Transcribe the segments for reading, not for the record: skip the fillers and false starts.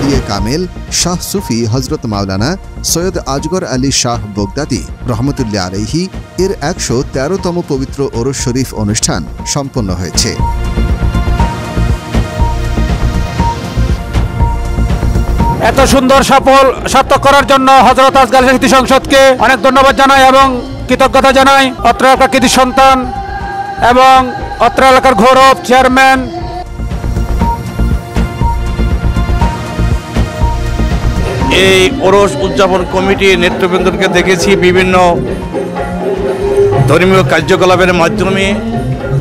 ওলিয়ে কামেল শাহ সুফি হজরত মাওলানা সৈয়দ আজগর আলী শাহ বগদাদি রহমতুল্লাহ আলাইহি এর ১১৩তম পবিত্র ওরস শরীফ অনুষ্ঠান সম্পন্ন হয়েছে। এত সুন্দর সফল সার্থক করার জন্য হযরত আজগর আলী কৃতি সংসদকে অনেক ধন্যবাদ জানাই এবং কৃতজ্ঞতা জানাই। অত্র এলাকার কৃতি সন্তান এবং অত্র এলাকার গৌরব চেয়ারম্যান এই ওরস উদযাপন কমিটির নেতৃবৃন্দকে দেখেছি বিভিন্ন ধর্মীয় কার্যকলাপের মাধ্যমে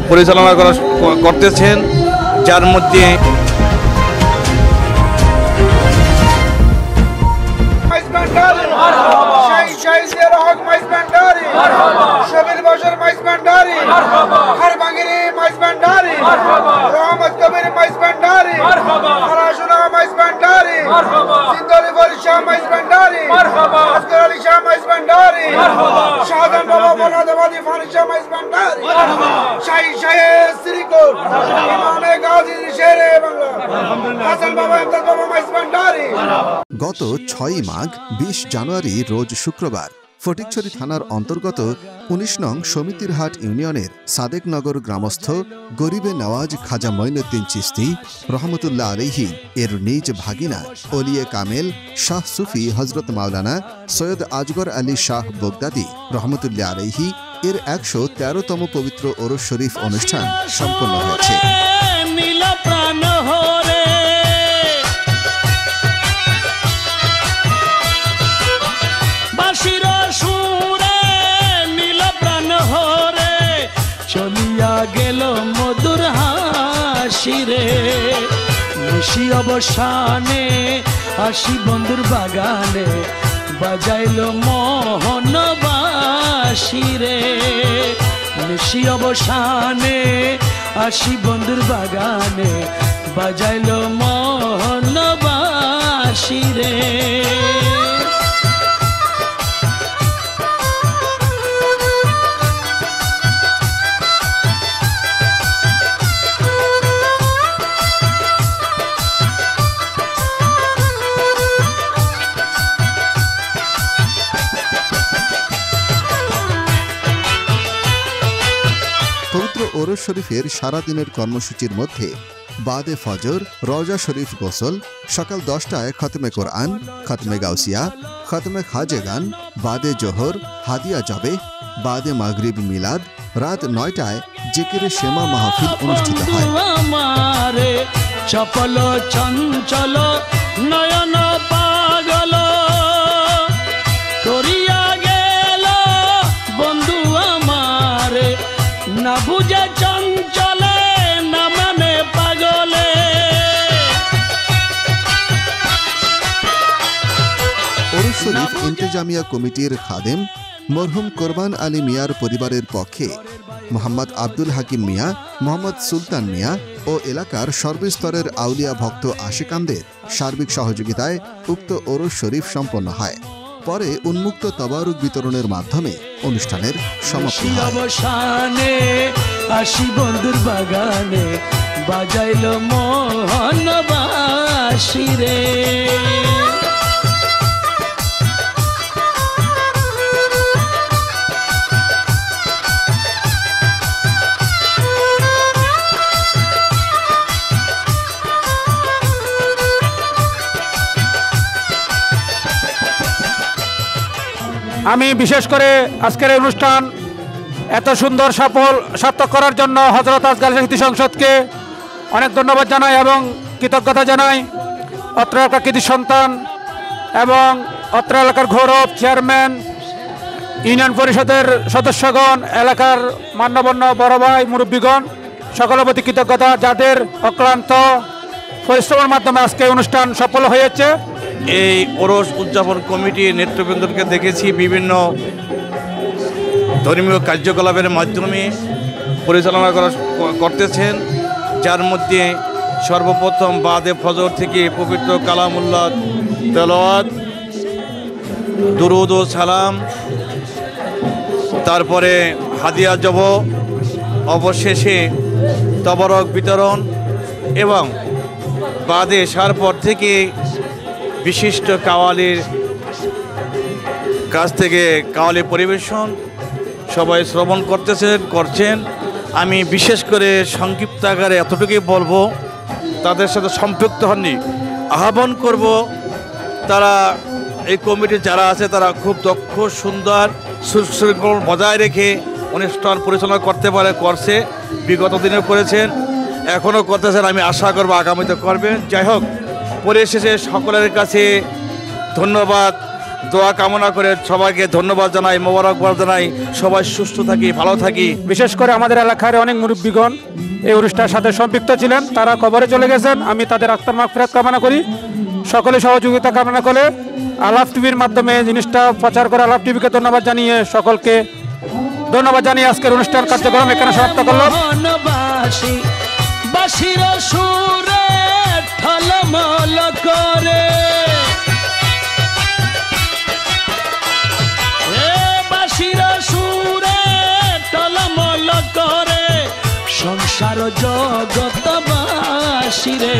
পরিচালনা করতেছেন, যার মধ্যে গত ৬ মাঘ ২০ জানুয়ারি রোজ শুক্রবার ফটিকছড়ি থানার অন্তর্গত ১৯ নং সমিতিরহাট ইউনিয়নের সাদেকনগর গ্রামস্থ গরিবে নওয়াজ খাজা মঈনুদ্দিন চিশতি রহমতুল্লাহ আলাইহি এর নিজ ভাগিনা ওলিয়ে কামেল শাহ সুফি হজরত মাওলানা সৈয়দ আজগর আলী শাহ বগদাদি রহমতুল্লাহ আলাইহি এর ১১৩তম পবিত্র ওরস শরীফ অনুষ্ঠান সম্পন্ন হয়েছে। চলিয়া গেল মধুর হাসিরে নিশি অবসানে আসি বন্ধুর বাগানে বাজাইল মোহন বাসিরে নিশি অবসানে আসি বন্ধুর বাগানে বাজাইল মোহন বাসিরে। পবিত্র ওরস শরীফের সারাদিনের কর্মসূচির মধ্যে বাদে ফজর রওজা শরীফ গোসল, সকাল ১০টায় খতমে কোরআন, খতমে গাউসিয়া, খতমে খাজেগান, বাদে জোহর হাদিয়া জবে, বাদে মাগরিব মিলাদ, রাত ৯টায় জিকিরে শেমা মাহফিল অনুষ্ঠিত হয়। চপল চঞ্চল নয়ন পাগল করিয়া গেল বন্ধু আমারে না বুঝে চঞ্চলে না মানে পাগলে। ওরস শরীফ ইন্তেজামিয়া কমিটির খাদেম মরহুম কোরবান আলী মিয়ার পরিবারের পক্ষে মোহাম্মদ আব্দুল হাকিম মিয়া, মোহাম্মদ সুলতান মিয়া ও এলাকার সর্বস্তরের আউলিয়া ভক্ত আশিকানদের সার্বিক সহযোগিতায় উক্ত ওরস শরীফ সম্পন্ন হয়। পরে উন্মুক্ত তবারুক বিতরণের মাধ্যমে অনুষ্ঠানের সমাপ্তি হয়। আসি বন্ধুর বাগানে বাজাইল মোহন বাসিরে। আমি বিশেষ করে আজকের এই অনুষ্ঠান এত সুন্দর সফল সার্থক করার জন্য হযরত আজগর আলী কৃতি সংসদকে অনেক ধন্যবাদ জানাই এবং কৃতজ্ঞতা জানাই। অত্র এলাকার কৃতি সন্তান এবং অত্র এলাকার গৌরব চেয়ারম্যান, ইউনিয়ন পরিষদের সদস্যগণ, এলাকার মান্যগণ্য বড় ভাই মুরব্বীগণ, সকলের প্রতি কৃতজ্ঞতা, যাদের অক্লান্ত পরিশ্রমের মাধ্যমে আজকে অনুষ্ঠান সফল হয়েছে। এই ওরস উদযাপন কমিটির নেতৃবৃন্দকে দেখেছি বিভিন্ন ধর্মীয় কার্যকলাপের মাধ্যমে পরিচালনা করতেছেন, যার মধ্যে সর্বপ্রথম বাদে ফজর থেকে পবিত্র কালামুল্লাহ তেলাওয়াত, দুরুদ ও সালাম, তারপরে হাদিয়া জব, অবশেষে তবারক বিতরণ এবং বাদে সার পর থেকে বিশিষ্ট কাওয়ালির কাছ থেকে কাওয়ালি পরিবেশন সবাই শ্রবণ করছেন। আমি বিশেষ করে সংক্ষিপ্ত আকারে এতটুকুই বলবো, তাদের সাথে সম্পৃক্ত হননি, আহ্বান করব তারা এই কমিটি যারা আছে তারা খুব দক্ষ, সুন্দর, সুশৃঙ্খল বজায় রেখে অনুষ্ঠান পরিচালনা করছে, বিগত দিনে করেছেন, এখনও করতেছেন। আমি আশা করব আগামীতে করবেন। যাই হোক, পরিশেষে সকলের কাছে ধন্যবাদ, দোয়া কামনা করে সবাইকে ধন্যবাদ জানাই, মোবারকবাদ জানাই। সবাই সুস্থ থাকি, ভালো থাকি। বিশেষ করে আমাদের এলাকার অনেক মুরব্বীগণ এই অনুষ্ঠানের সাথে সম্পৃক্ত ছিলেন, তারা কবরে চলে গেছেন। আমি তাদের আত্মার মাগফিরাত কামনা করি। সকলে সহযোগিতা কামনা করে আলাপ টিভির মাধ্যমে জিনিসটা প্রচার করে আলাপ টিভিকে ধন্যবাদ জানিয়ে সকলকে ধন্যবাদ জানিয়ে আজকের অনুষ্ঠান কার্যক্রম এখানে সমাপ্ত করলাম। বাঁশির সুরে ঠলমল করে, বাঁশির সুরে টলমল করে সংসার জগৎ বাসিরে।